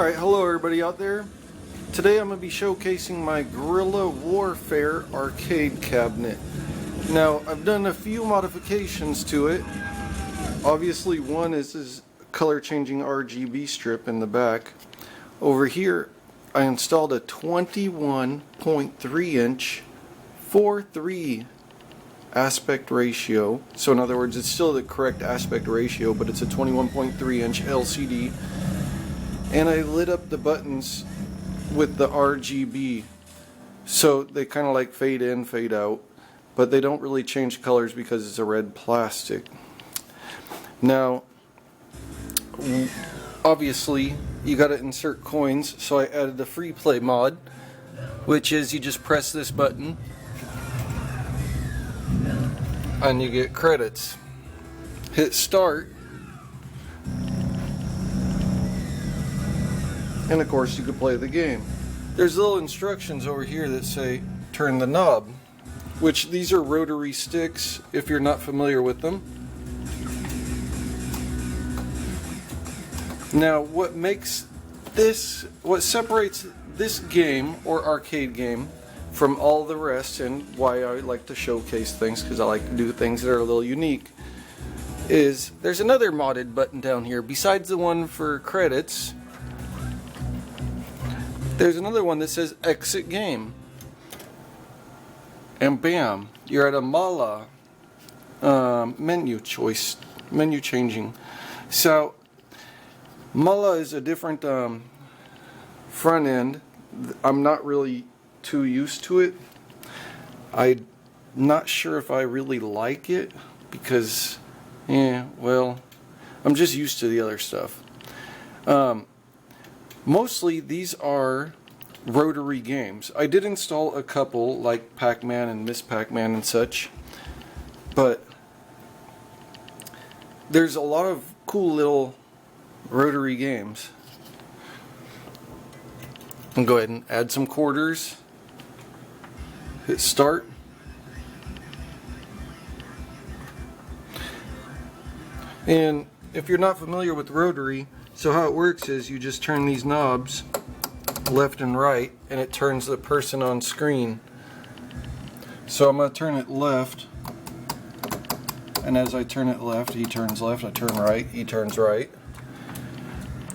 Alright, hello everybody out there. Today I'm going to be showcasing my Guerrilla Warfare arcade cabinet. Now, I've done a few modifications to it. Obviously, one is this color changing RGB strip in the back. Over here, I installed a 21.3 inch 4:3 aspect ratio. So in other words, it's still the correct aspect ratio, but it's a 21.3 inch LCD. And I lit up the buttons with the RGB, so they kind of like fade in, fade out, but they don't really change colors because it's a red plastic. Now, obviously, you got to insert coins, so I added the free play mod, which is you just press this button and you get credits. Hit start, and of course you could play the game. There's little instructions over here that say turn the knob, which these are rotary sticks if you're not familiar with them. Now what separates this game or arcade game from all the rest, and why I like to showcase things, because I like to do things that are a little unique, is there's another modded button down here besides the one for credits. There's another one that says exit game, and bam, you're at a Mala menu changing. So Mala is a different front end. I'm not really too used to it. I'm not sure if I really like it because, well, I'm just used to the other stuff. Mostly these are rotary games. I did install a couple like Pac-Man and Miss Pac-Man and such, but there's a lot of cool little rotary games. And go ahead and add some quarters. Hit start. And if you're not familiar with rotary, so how it works is you just turn these knobs left and right, and it turns the person on screen. So I'm going to turn it left, and as I turn it left, he turns left. I turn right, he turns right.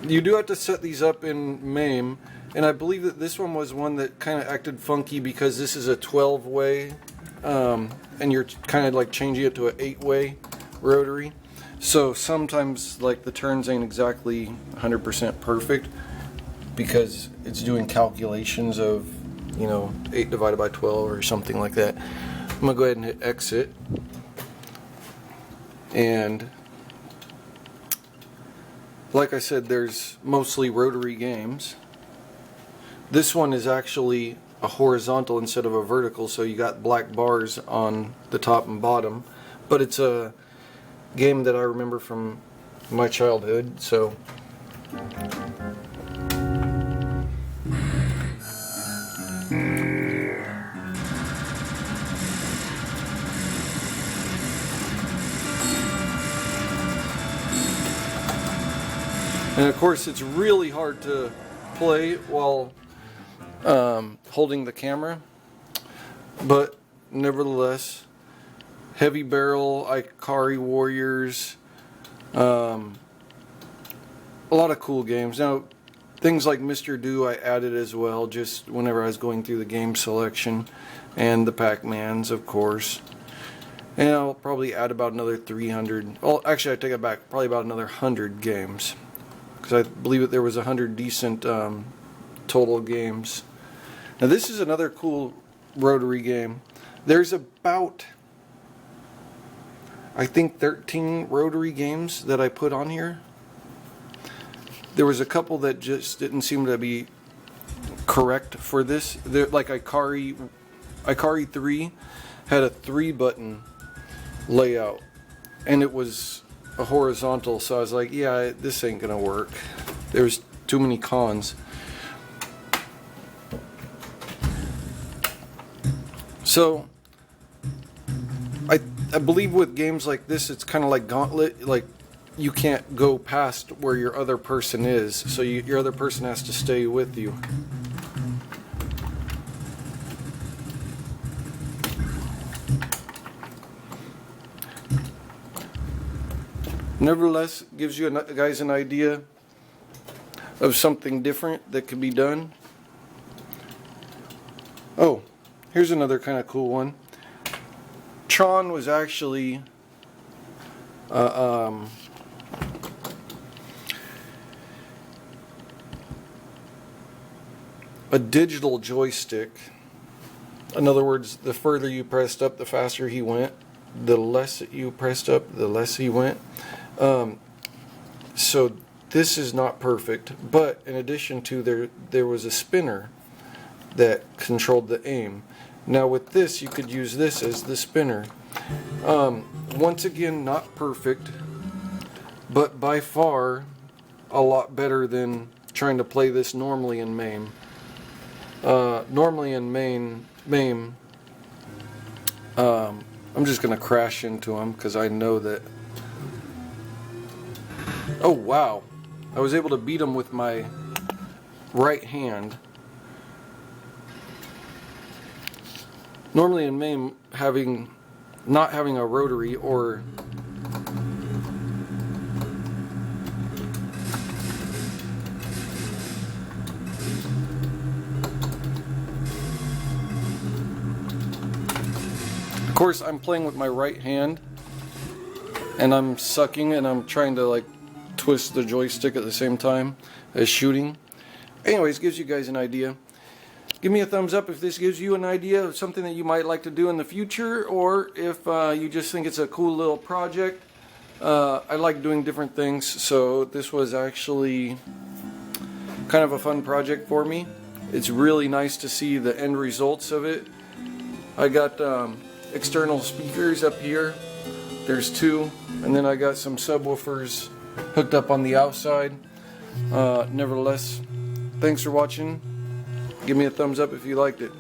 You do have to set these up in MAME, and I believe that this one was one that kind of acted funky because this is a 12-way, and you're kind of like changing it to an 8-way rotary. So sometimes like the turns ain't exactly 100% perfect because it's doing calculations of, 8 divided by 12 or something like that. I'm going to go ahead and hit exit. And like I said, there's mostly rotary games. This one is actually a horizontal instead of a vertical, so you got black bars on the top and bottom. But it's a game that I remember from my childhood, so and of course it's really hard to play while holding the camera, but nevertheless, Heavy Barrel, Ikari Warriors, a lot of cool games. Now, things like Mr. Do I added as well, just whenever I was going through the game selection, and the Pac-Mans, of course. And I'll probably add about another 300, well, actually I take it back, probably about another 100 games, because I believe that there was 100 decent total games. Now this is another cool rotary game. There's about, I think, 13 rotary games that I put on here. There was a couple that just didn't seem to be correct for this. Like Ikari 3 had a 3-button layout, and it was a horizontal, so I was like, yeah, this ain't gonna work. There's too many cons. So I believe with games like this, it's kind of like Gauntlet. Like you can't go past where your other person is, so your other person has to stay with you. Nevertheless, gives you guys an idea of something different that can be done. Oh, here's another kind of cool one. Tron was actually a digital joystick. In other words, the further you pressed up, the faster he went. The less you pressed up, the less he went. So this is not perfect, but in addition to there was a spinner that controlled the aim. Now with this, you could use this as the spinner. Once again, not perfect, but by far a lot better than trying to play this normally in MAME. Normally in MAME, I'm just going to crash into him because I know that... Oh wow, I was able to beat him with my right hand. Normally in MAME, not having a rotary or of course I'm playing with my right hand and I'm sucking and I'm trying to like twist the joystick at the same time as shooting. Anyways, gives you guys an idea. Give me a thumbs up if this gives you an idea of something that you might like to do in the future, or if you just think it's a cool little project. I like doing different things, so this was actually kind of a fun project for me. It's really nice to see the end results of it. I got external speakers up here. There's two, and then I got some subwoofers hooked up on the outside. Nevertheless, thanks for watching. Give me a thumbs up if you liked it.